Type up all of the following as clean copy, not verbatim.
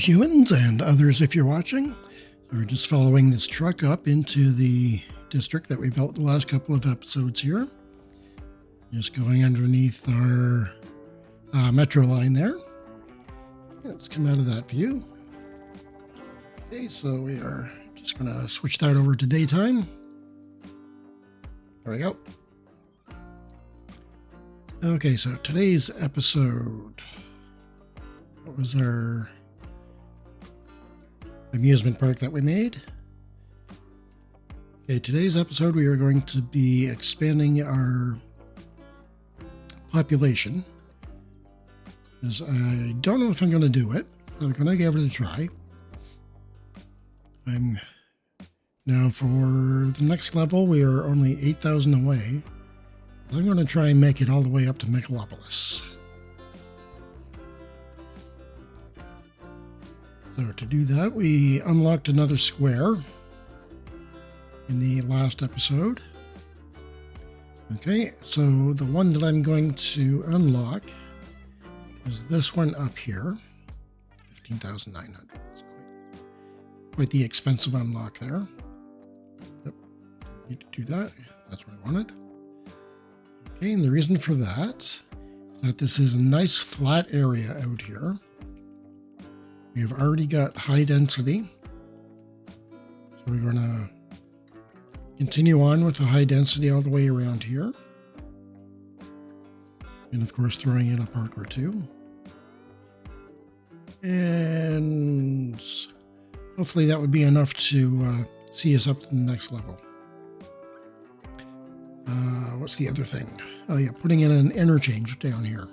humans and others if you're watching. We're just following this truck up into the district that we built the last couple of episodes here. Just going underneath our metro line there. Let's come out of that view. Okay, so we are just going to switch that over to daytime. There we go. Okay, so today's episode, what was our amusement park that we made? Okay, today's episode we are going to be expanding our population. Because I don't know if I'm going to do it, but I'm going to give it a try. Now for the next level, we are only 8,000 away. I'm going to try and make it all the way up to Megalopolis. So to do that, we unlocked another square in the last episode. Okay, so the one that I'm going to unlock is this one up here. 15,900. That's quite the expensive unlock there. Yep, need to do that. That's what I wanted. Okay, and the reason for that is that this is a nice flat area out here. We have already got high density. So we're going to continue on with the high density all the way around here. And of course, throwing in a park or two. And hopefully that would be enough to see us up to the next level. What's the other thing? Oh yeah, putting in an interchange down here.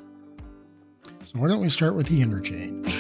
So why don't we start with the interchange?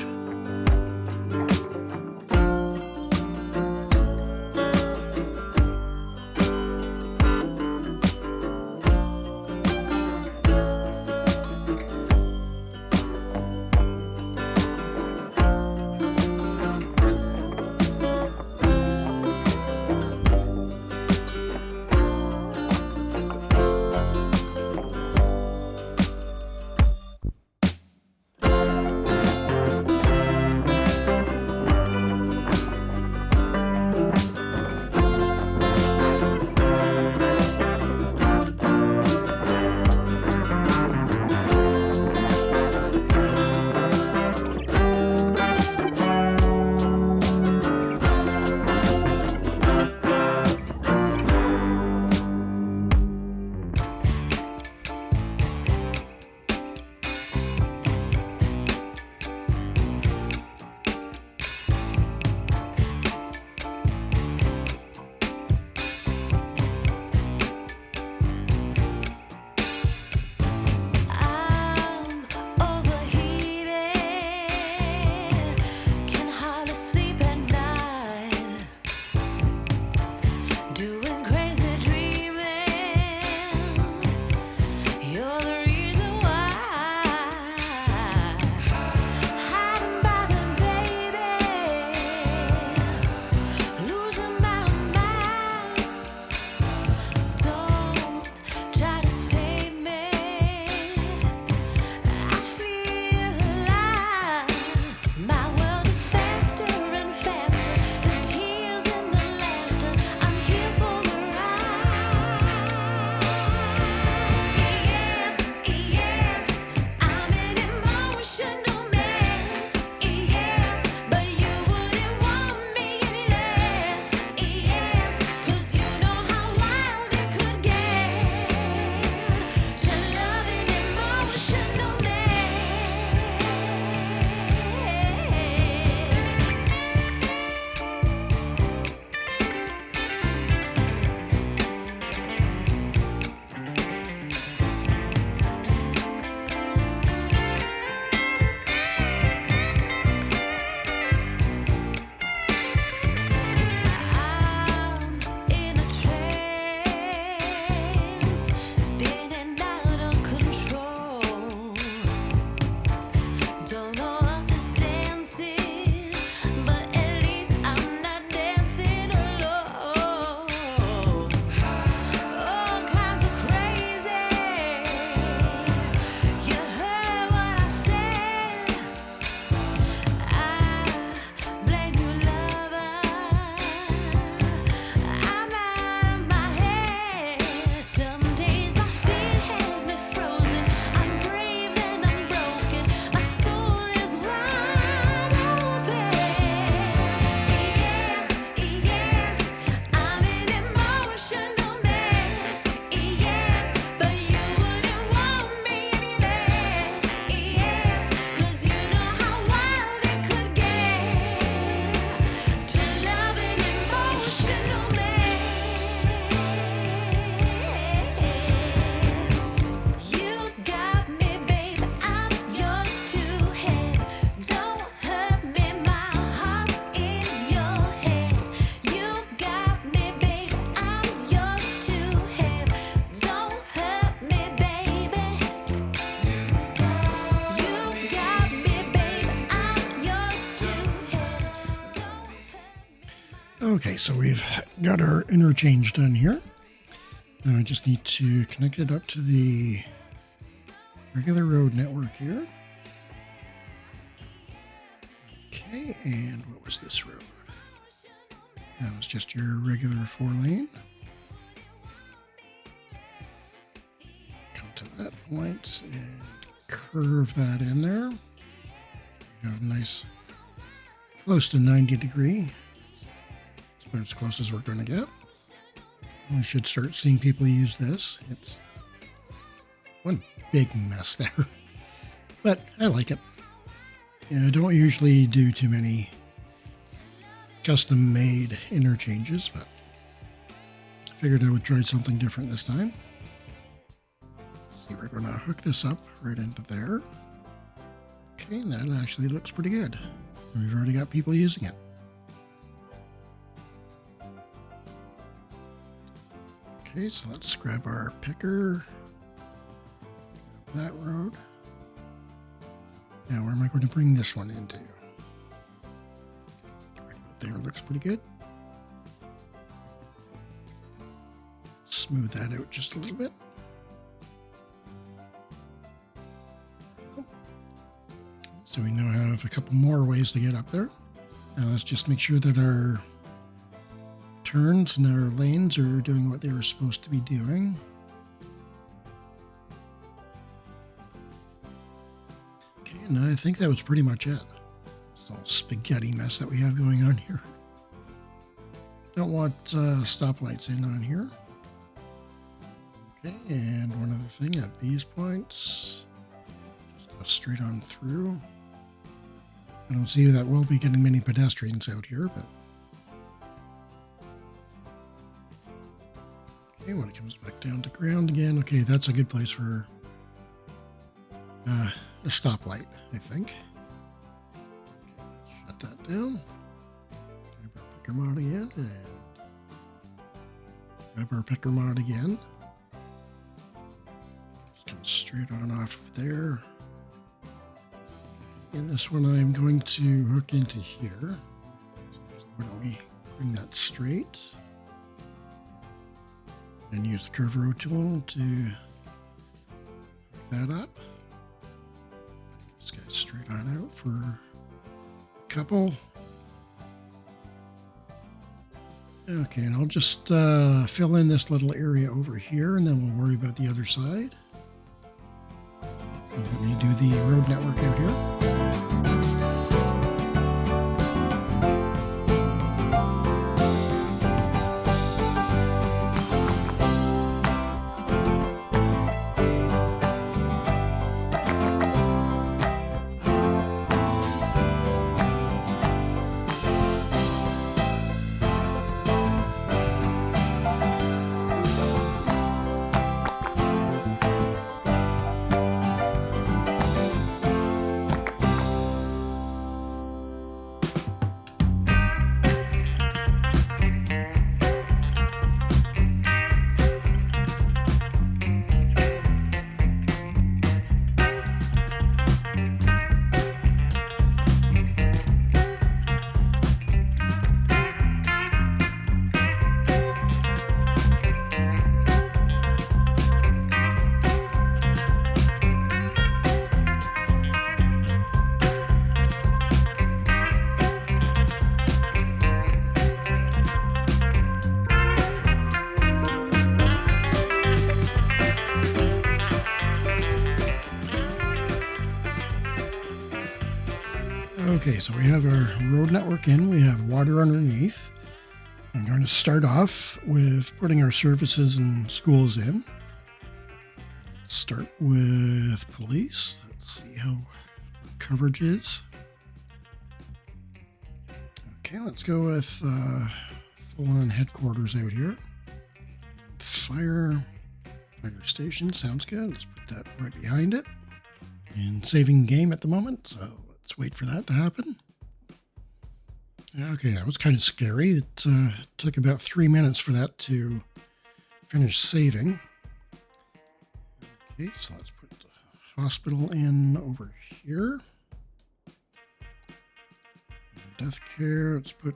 Okay, so we've got our interchange done here. Now I just need to connect it up to the regular road network here. Okay, and what was this road? That was just your regular 4-lane. Come to that point and curve that in there. Got a nice, close to 90 degree. That's about as close as we're going to get. We should start seeing people use this. It's one big mess there, but I like it. You know, I don't usually do too many custom-made interchanges, but I figured I would try something different this time. See, we're going to hook this up right into there. Okay, that actually looks pretty good. We've already got people using it. Okay, so let's grab our picker. That road. Now, where am I going to bring this one into? Right about there looks pretty good. Smooth that out just a little bit. So we now have a couple more ways to get up there. Now let's just make sure that our turns and our lanes are doing what they were supposed to be doing. Okay, and I think that was pretty much it. This little spaghetti mess that we have going on here. Don't want stoplights in on here. Okay, and one other thing at these points, just go straight on through. I don't see that we'll be getting many pedestrians out here, but okay, when it comes back down to ground again, okay, that's a good place for a stoplight, I think. Okay, shut that down. Grab our picker mod again, and grab our picker mod again. Just come straight on off of there. And this one I'm going to hook into here. So why don't we bring that straight and use the curve row tool to hook that up. This guy's straight on out for a couple. Okay, and I'll just fill in this little area over here, and then we'll worry about the other side. So let me do the road network out here. Okay, so we have our road network in, we have water underneath. I'm going to start off with putting our services and schools in. Let's start with police. Let's see how coverage is. Okay, let's go with full-on headquarters out here. Fire station, sounds good. Let's put that right behind it. And saving game at the moment, so let's wait for that to happen. Okay, that was kind of scary. It took about 3 minutes for that to finish saving. Okay, so let's put the hospital in over here. And death care, let's put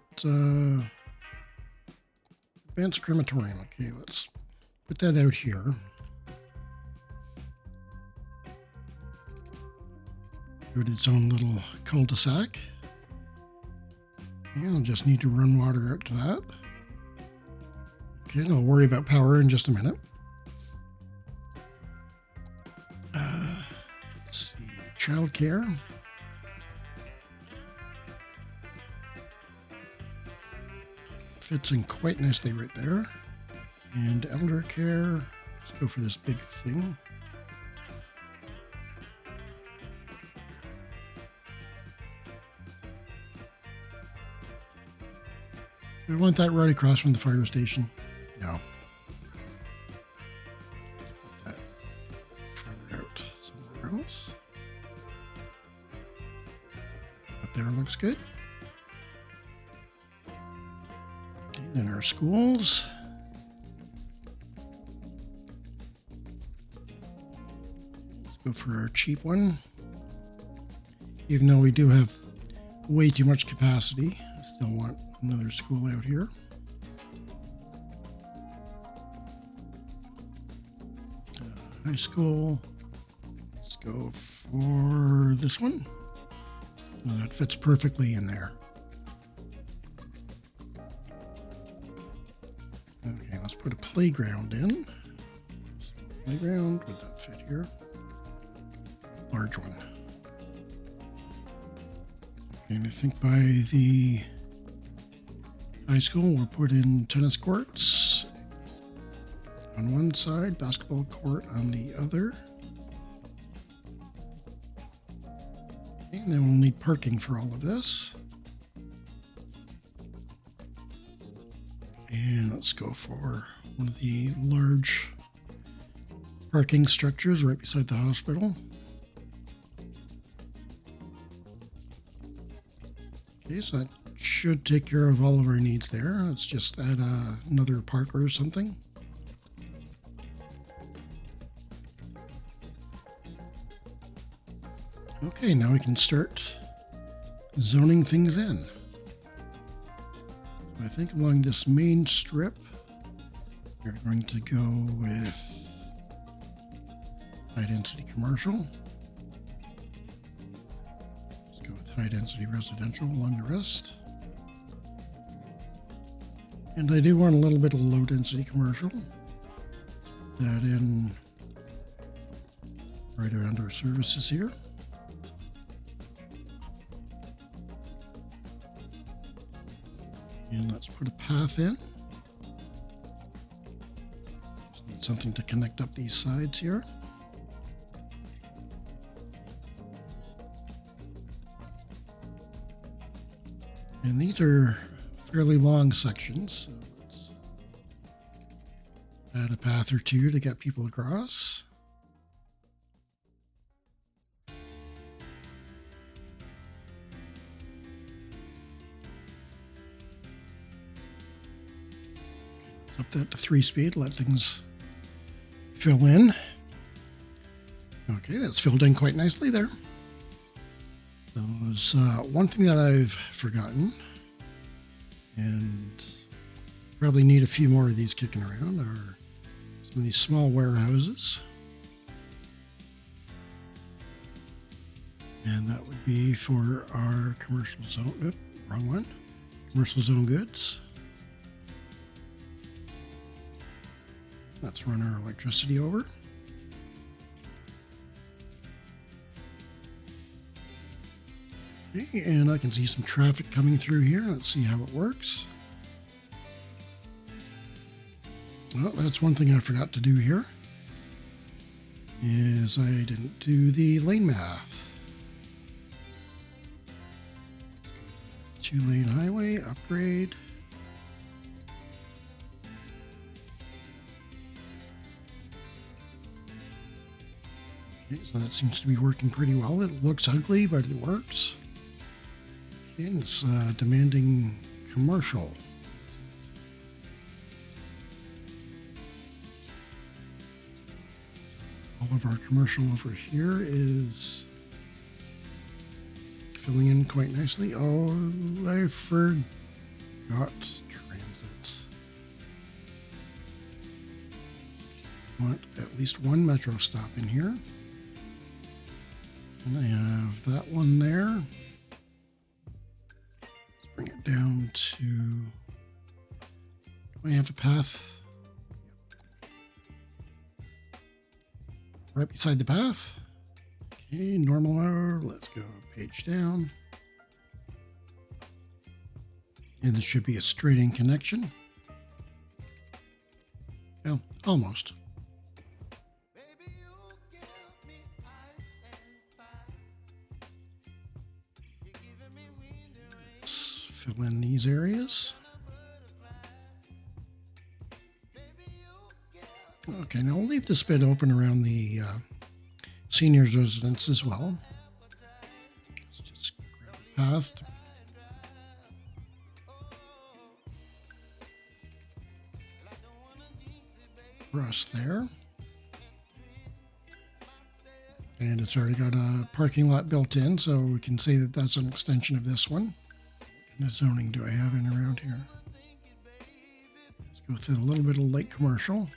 Advanced crematorium. Okay, let's put that out here. Give it its own little cul-de-sac. And I'll just need to run water out to that. Okay, and I'll worry about power in just a minute. Let's see, childcare. Fits in quite nicely right there. And elder care. Let's go for this big thing. Do we want that right across from the fire station? No. Put that further out somewhere else. Up there looks good. Okay, then our schools. Let's go for our cheap one. Even though we do have way too much capacity, I still want another school out here. High school. Let's go for this one. Well, that fits perfectly in there. Okay, let's put a playground in. Playground, would that fit here? Large one. Okay, and I think by the high school we'll put in tennis courts on one side, basketball court on the other. Okay, and then we'll need parking for all of this. And let's go for one of the large parking structures right beside the hospital. Okay, so that should take care of all of our needs there. Let's just add another park or something. Okay, now we can start zoning things in. I think along this main strip, we're going to go with high density commercial. Let's go with high density residential along the rest. And I do want a little bit of low density commercial. That in right around our services here. And let's put a path in. Just need something to connect up these sides here. And these are fairly long sections, so let's add a path or two to get people across. Up that to 3-speed, let things fill in. Okay, that's filled in quite nicely there. So there's one thing that I've forgotten, and probably need a few more of these kicking around, are some of these small warehouses. And that would be for our commercial zone, oops, wrong one, commercial zone goods. Let's run our electricity over. Okay, and I can see some traffic coming through here. Let's see how it works. Well, that's one thing I forgot to do here, is I didn't do the lane math. 2-lane highway, upgrade. Okay, so that seems to be working pretty well. It looks ugly, but it works. And it's demanding commercial. All of our commercial over here is filling in quite nicely. Oh, I forgot transit. want at least one metro stop in here. And I have that one there. Let's bring it down to... Do I have a path? Right beside the path. Okay, normal hour. Let's go page down. And this should be a straight-in connection. Well, almost. Let's fill in these areas. Okay, now we'll leave this bit open around the seniors' residence as well. Let's just grab a path. Across there. And it's already got a parking lot built in, so we can say that that's an extension of this one. What kind of zoning do I have in around here? Let's go through a little bit of light commercial.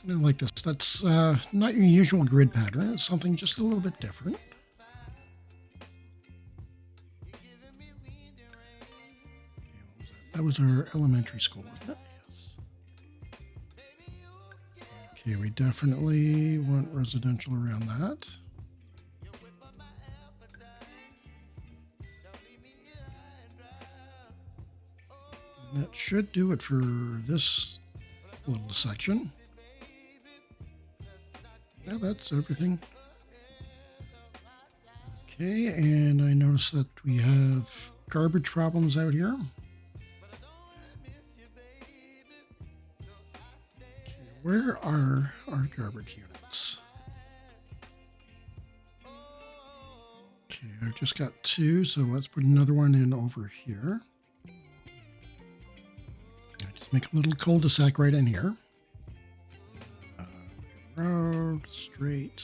I like this. That's not your usual grid pattern. It's something just a little bit different. That was our elementary school, wasn't it? Yes. Okay, we definitely want residential around that. And that should do it for this little section. Yeah, that's everything. Okay, and I noticed that we have garbage problems out here. Okay, where are our garbage units? Okay, I've just got two, so let's put another one in over here. Just make a little cul-de-sac right in here. Road, straight.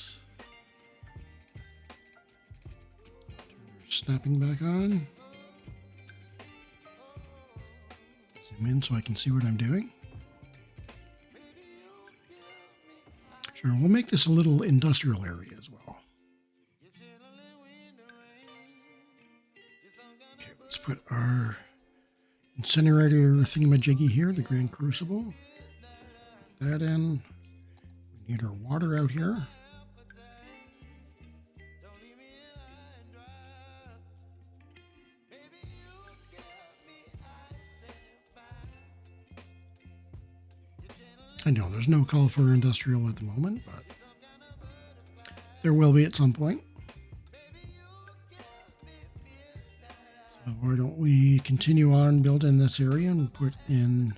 Snapping back on. Zoom in so I can see what I'm doing. Sure, we'll make this a little industrial area as well. Okay, let's put our incinerator thingamajiggy here, the Grand Crucible. Put that in. Need our water out here. I know there's no call for industrial at the moment, but there will be at some point. So why don't we continue on building this area and put in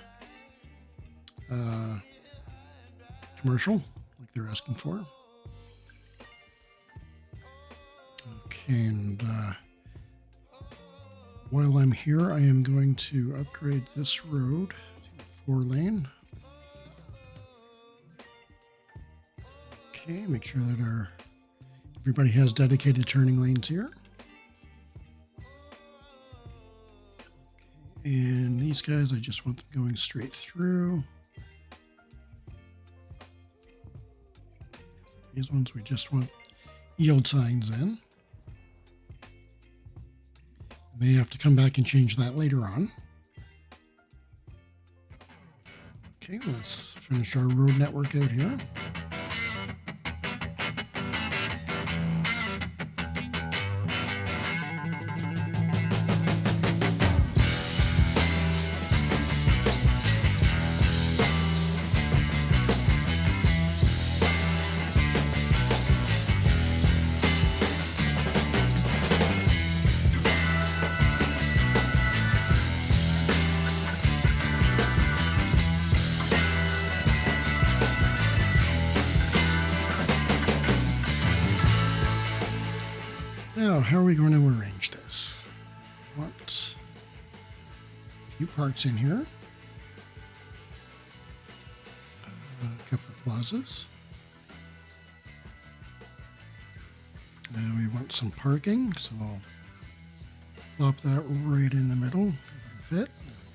commercial like they're asking for. Okay, and while I'm here, I am going to upgrade this road to 4-lane. Okay, make sure that everybody has dedicated turning lanes here. Okay, and these guys, I just want them going straight through. These ones, we just want yield signs in. May have to come back and change that later on. Okay, let's finish our road network out here. Now, how are we going to arrange this? I want a few parks in here. A couple of plazas. Now we want some parking, so I'll plop that right in the middle. Fit.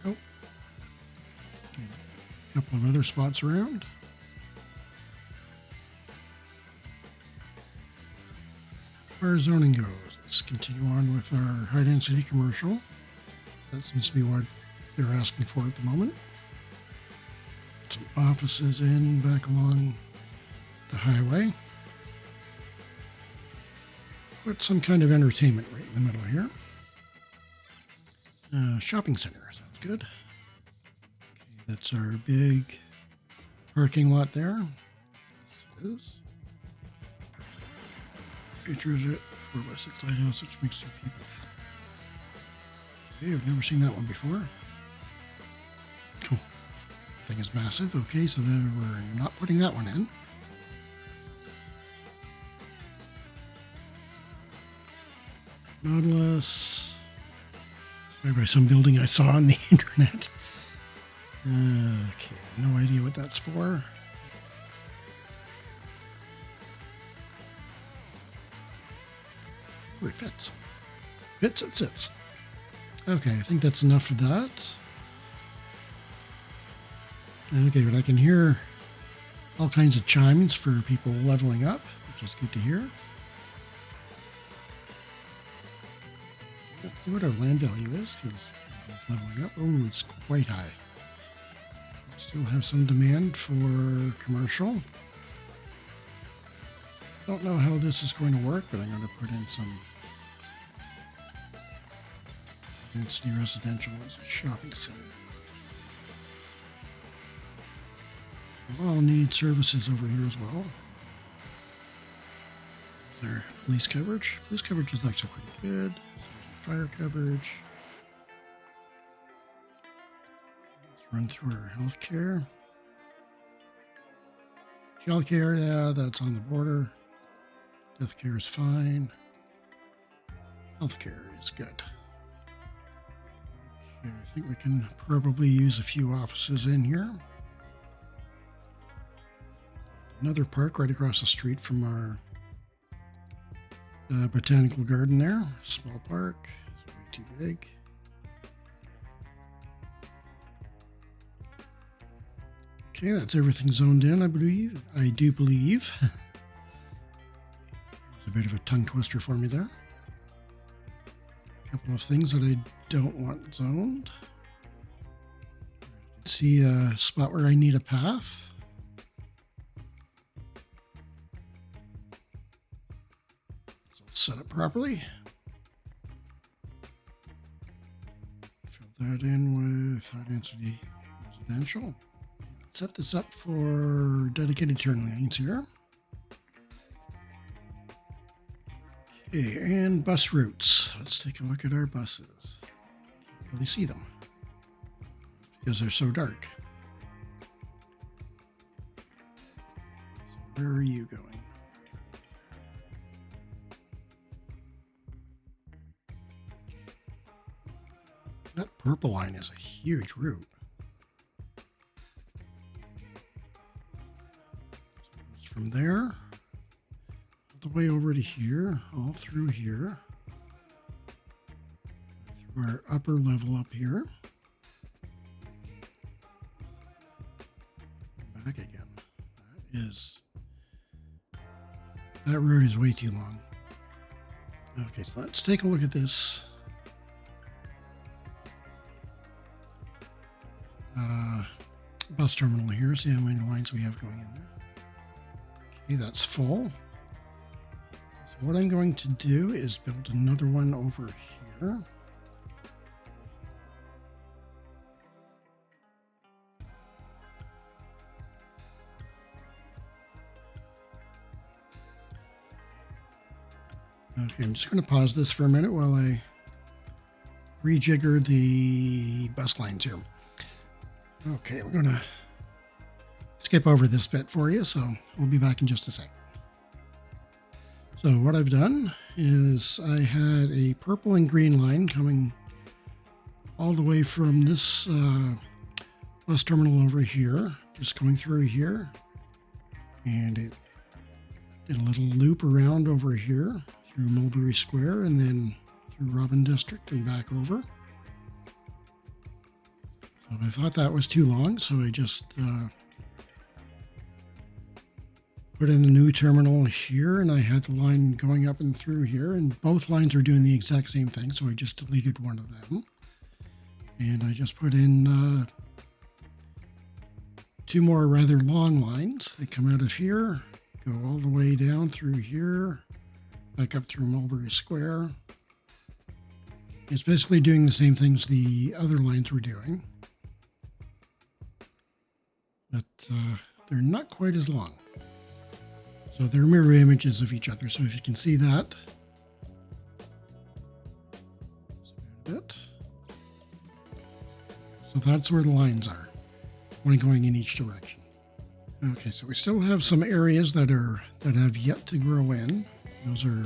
There we go. couple of other spots around. As far as zoning goes, let's continue on with our high density commercial. That seems to be what they're asking for at the moment. Some offices in back along the highway. Put some kind of entertainment right in the middle here. Shopping center sounds good. Okay, that's our big parking lot there. Yes, it is. Features it 4x6 lighthouse, which makes 2 people. Okay, I've never seen that one before. Cool. Thing is massive. Okay, so then we're not putting that one in. Nautilus. By some building I saw on the internet. Okay, no idea what that's for. Oh, it fits. Fits, it sits. Okay, I think that's enough of that. Okay, but I can hear all kinds of chimes for people leveling up, which is good to hear. Let's see what our land value is, because leveling up. Oh, it's quite high. Still have some demand for commercial. Don't know how this is going to work, but I'm going to put in some density residential as a shopping center. We'll all need services over here as well. Their police coverage. Police coverage is actually pretty good. Fire coverage. Let's run through our healthcare. Childcare, yeah, that's on the border. Deathcare is fine. Healthcare is good. Okay, I think we can probably use a few offices in here. Another park right across the street from our botanical garden there. Small park. It's way too big. Okay, that's everything zoned in, I believe. I do believe. It's a bit of a tongue twister for me there. A couple of things that I don't want zoned. You can see a spot where I need a path. Set up properly. Fill that in with high density residential. Set this up for dedicated turn lanes here. Okay, and bus routes. Let's take a look at our buses. Can't really see them because they're so dark. So where are you going? That purple line is a huge route. So it's from there, all the way over to here, all through here, through our upper level up here, and back again. That road is way too long. Okay, so let's take a look at this. Bus terminal here. See how many lines we have going in there. Okay, that's full. So what I'm going to do is build another one over here. Okay, I'm just going to pause this for a minute while I rejigger the bus lines here. Okay, we're going to skip over this bit for you, so we'll be back in just a sec. So what I've done is I had a purple and green line coming all the way from this bus terminal over here, just going through here, and it did a little loop around over here through Mulberry Square and then through Robin District and back over. And I thought that was too long, so I just put in the new terminal here, and I had the line going up and through here, and both lines are doing the exact same thing, so I just deleted one of them. And I just put in two more rather long lines. They come out of here, go all the way down through here, back up through Mulberry Square. It's basically doing the same things the other lines were doing, but they're not quite as long. So they're mirror images of each other. So if you can see that, a bit. So that's where the lines are, one going in each direction. Okay, so we still have some areas that have yet to grow in. Those are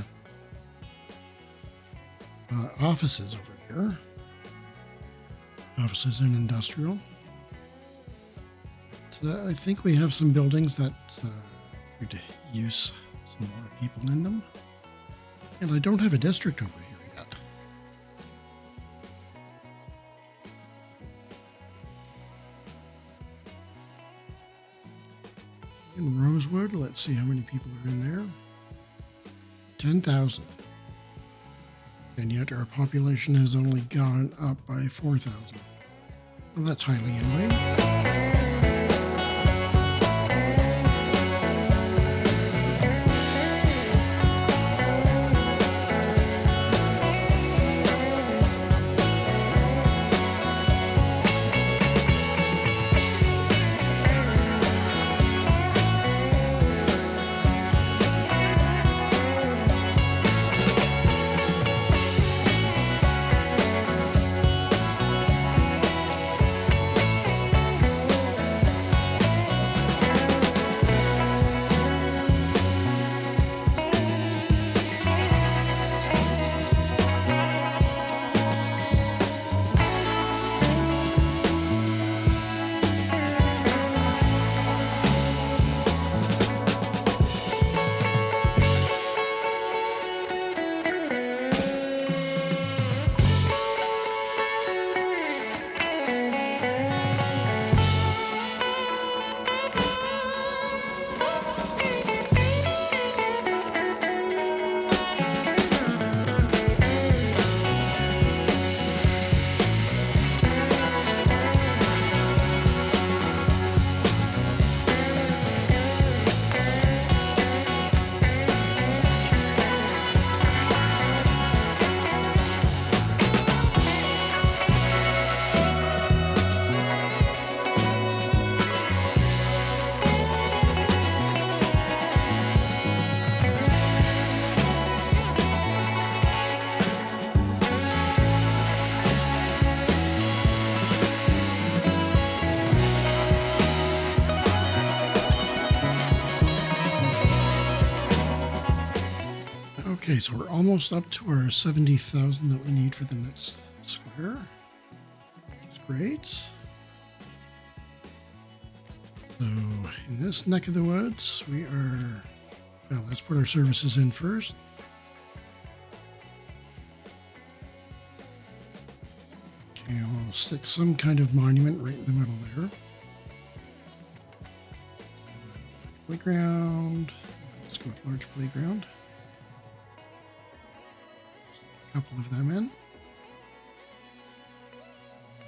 offices over here, offices and industrial. So I think we have some buildings that could use some more people in them. And I don't have a district over here yet. In Rosewood, let's see how many people are in there. 10,000. And yet our population has only gone up by 4,000. Well, that's highly annoying. Okay, so we're almost up to our 70,000 that we need for the next square. Which is great. So in this neck of the woods, we are, well, let's put our services in first. Okay, I'll stick some kind of monument right in the middle there. Playground. Let's go with large playground. A couple of them in.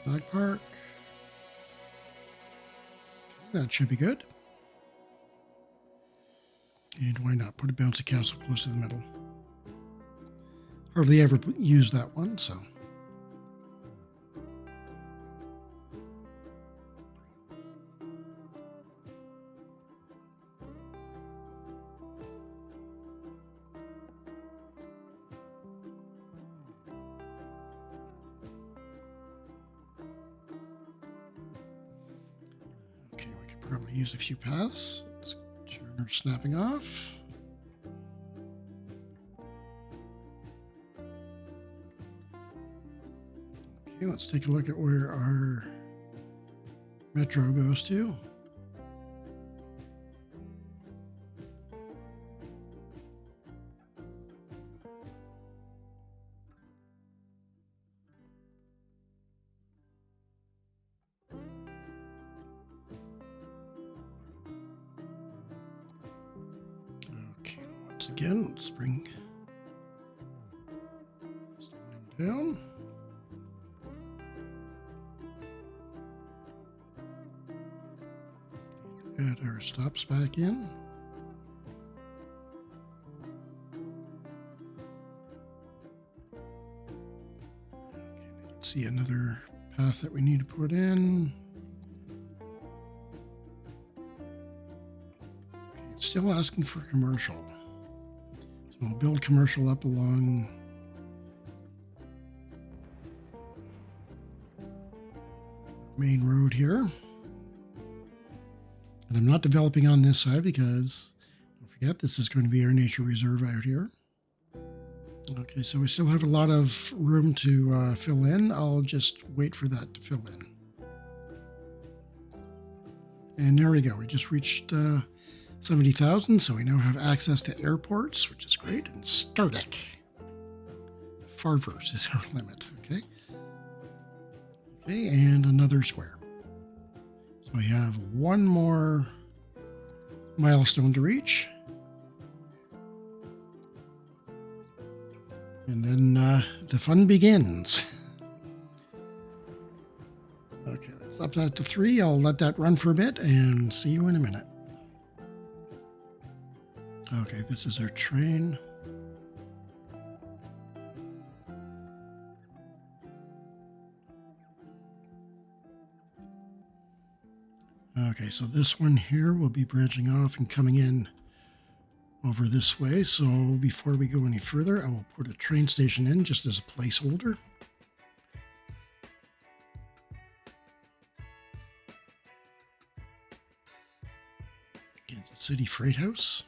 Dog park. That should be good. And why not put a bouncy castle close to the middle? Hardly ever use that one, so. Probably use a few paths. Let's turn our snapping off. Okay, let's take a look at where our metro goes to. once again, let's bring this line down. Add our stops back in. Okay, let's see another path that we need to put in. Okay, it's still asking for commercial. So we'll build commercial up along main road here. And I'm not developing on this side because, don't forget, this is going to be our nature reserve out here. Okay, so we still have a lot of room to fill in. I'll just wait for that to fill in. And there we go. We just reached 70,000, so we now have access to airports, which is great. And Stardic. Farvers is our limit, okay? Okay, and another square. We have one more milestone to reach. And then the fun begins. Okay, let's up that to 3. I'll let that run for a bit and see you in a minute. Okay, this is our train. Okay, so this one here will be branching off and coming in over this way. So before we go any further, I will put a train station in just as a placeholder. Kansas City Freight House.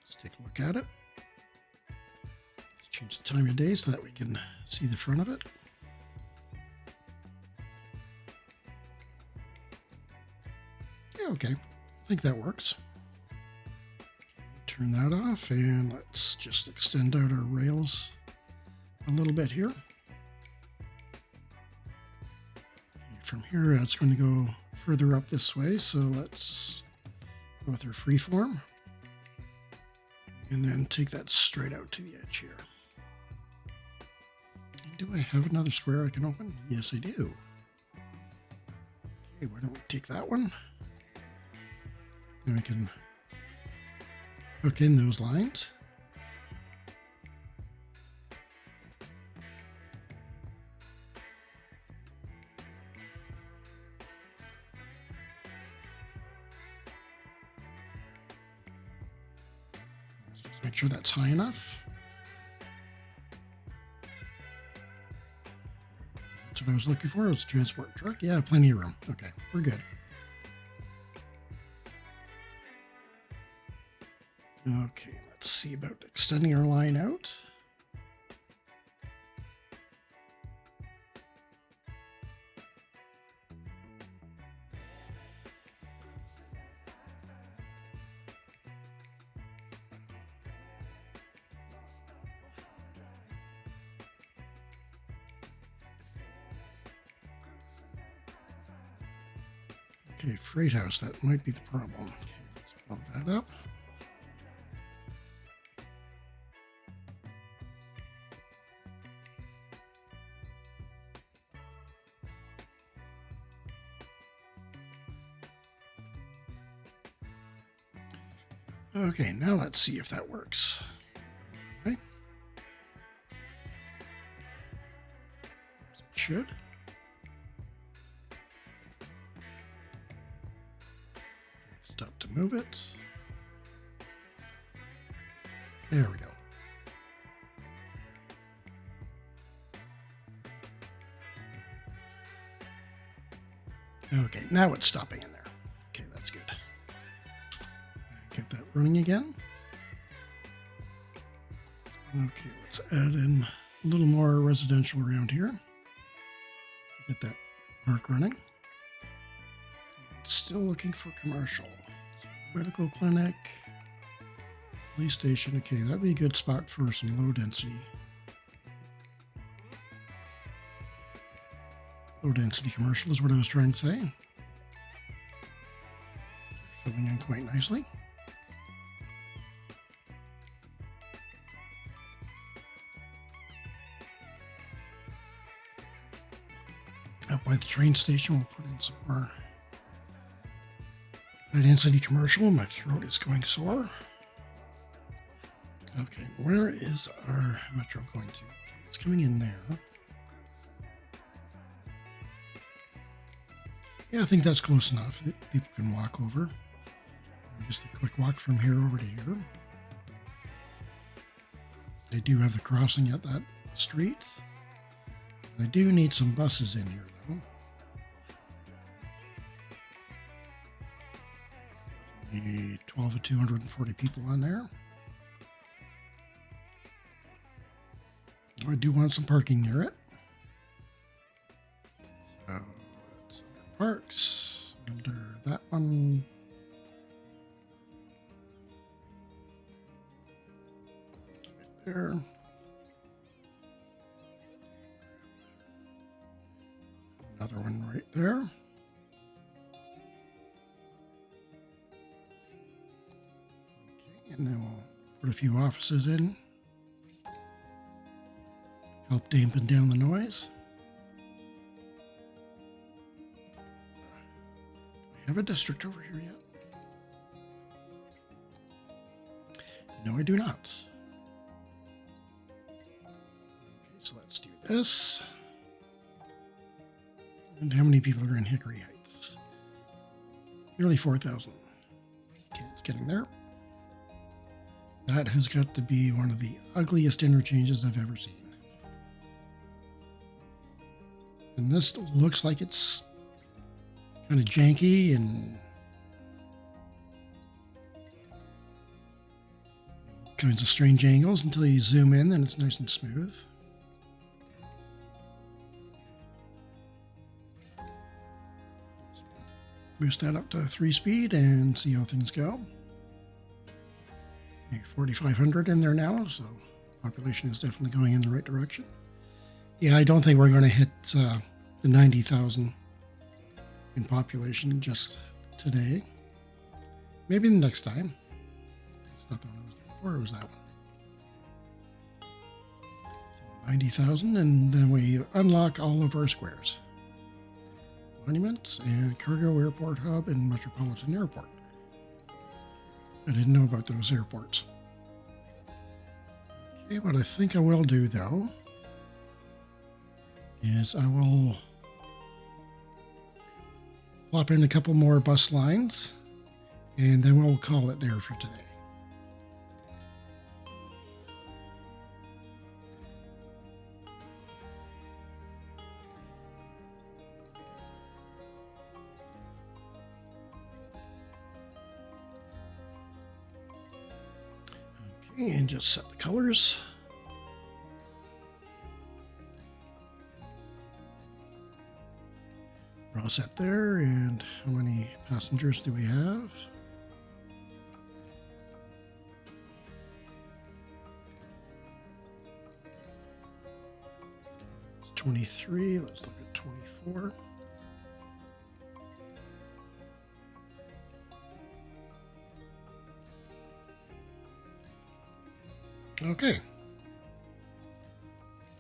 Let's take a look at it. Let's change the time of day so that we can see the front of it. Okay, I think that works. Turn that off and let's just extend out our rails a little bit here. From here, it's going to go further up this way, so let's go with our freeform and then take that straight out to the edge here. Do I have another square I can open? Yes, I do. Okay, why don't we take that one? And we can hook in those lines. Let's just make sure that's high enough. That's what I was looking for. It was a transport truck. Yeah, plenty of room. Okay, we're good. Okay, let's see about extending our line out. Okay, Freight House, that might be the problem. Okay, let's blow that up. Okay, now let's see if that works. Okay. As it should. Stop to move it. There we go. Okay, now it's stopping in there. Okay, that's good. Get that running again. Okay, let's add in a little more residential around here. Get that park running. Still looking for commercial. So medical clinic, police station. Okay, that'd be a good spot for some low density. Low density commercial is what I was trying to say. filling in quite nicely. Up by the train station, we'll put in some more high-density commercial. My throat is going sore. Okay, where is our metro going to? Okay, it's coming in there. Yeah, I think that's close enough that people can walk over. Just a quick walk from here over to here. They do have the crossing at that street. I do need some buses in here, though. Maybe 12 to 240 people on there. I do want some parking near it. So it's under parks, under that one. Right there. Another one right there. Okay, and then we'll put a few offices in. Help dampen down the noise. Do we have a district over here yet? No, I do not. Okay, so let's do this. And how many people are in Hickory Heights? Nearly 4,000. Okay, it's getting there. That has got to be one of the ugliest interchanges I've ever seen. And this looks like it's kind of janky and kinds of strange angles until you zoom in, then it's nice and smooth. Boost that up to 3-speed and see how things go. Okay, 4,500 in there now, so population is definitely going in the right direction. Yeah, I don't think we're going to hit the 90,000 in population just today. Maybe the next time. It's not the one I was there before, it was that one. So 90,000, and then we unlock all of our squares. Monuments and Cargo Airport Hub and Metropolitan Airport. I didn't know about those airports. Okay, what I think I will do though is I will plop in a couple more bus lines and then we'll call it there for today. Okay, and just set the colors. We're all set there, and how many passengers do we have? It's 23, let's look at 24. Okay.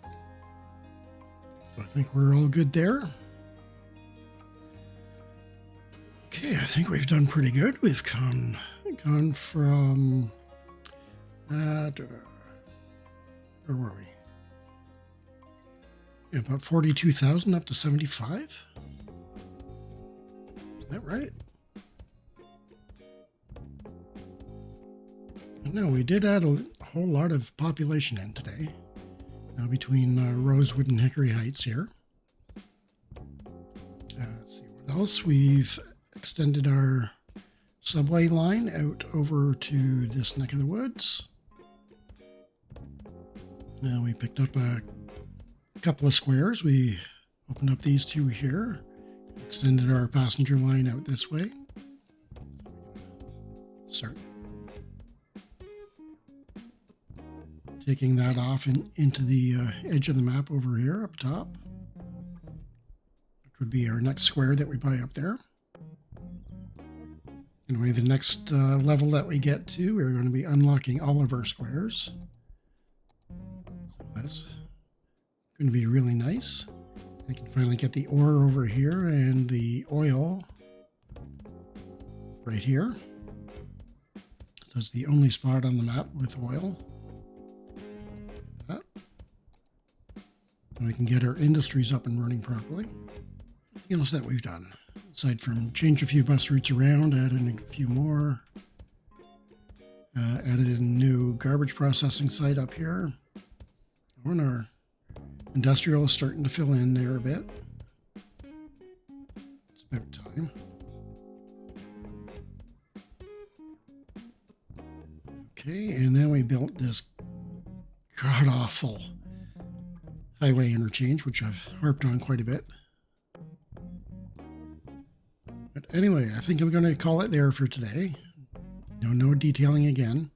So I think we're all good there. Okay, I think we've done pretty good. We've gone from where were we? Yeah, about 42,000 up to 75. Is that right? No, we did add a whole lot of population in today. Now between Rosewood and Hickory Heights here. Let's see what else. We've extended our subway line out over to this neck of the woods. Now we picked up a couple of squares. We opened up these two here, extended our passenger line out this way. Start taking that off into the edge of the map over here up top, which would be our next square that we buy up there. Anyway, the next level that we get to, we're going to be unlocking all of our squares. So that's going to be really nice. I can finally get the ore over here and the oil right here. So that's the only spot on the map with oil. That. And we can get our industries up and running properly. Anything else that we've done? Aside from change a few bus routes around, add in a few more. Added a new garbage processing site up here. And our industrial is starting to fill in there a bit. It's about time. Okay, and then we built this god-awful highway interchange, which I've harped on quite a bit. But anyway, I think I'm going to call it there for today. No detailing again.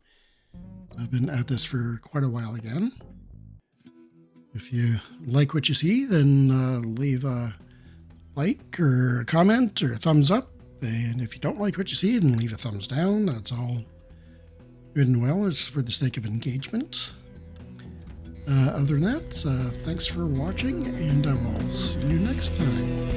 I've been at this for quite a while again. If you like what you see, then leave a like or a comment or a thumbs up. And if you don't like what you see, then leave a thumbs down. That's all good and well. It's for the sake of engagement. Other than that, thanks for watching, and I will see you next time.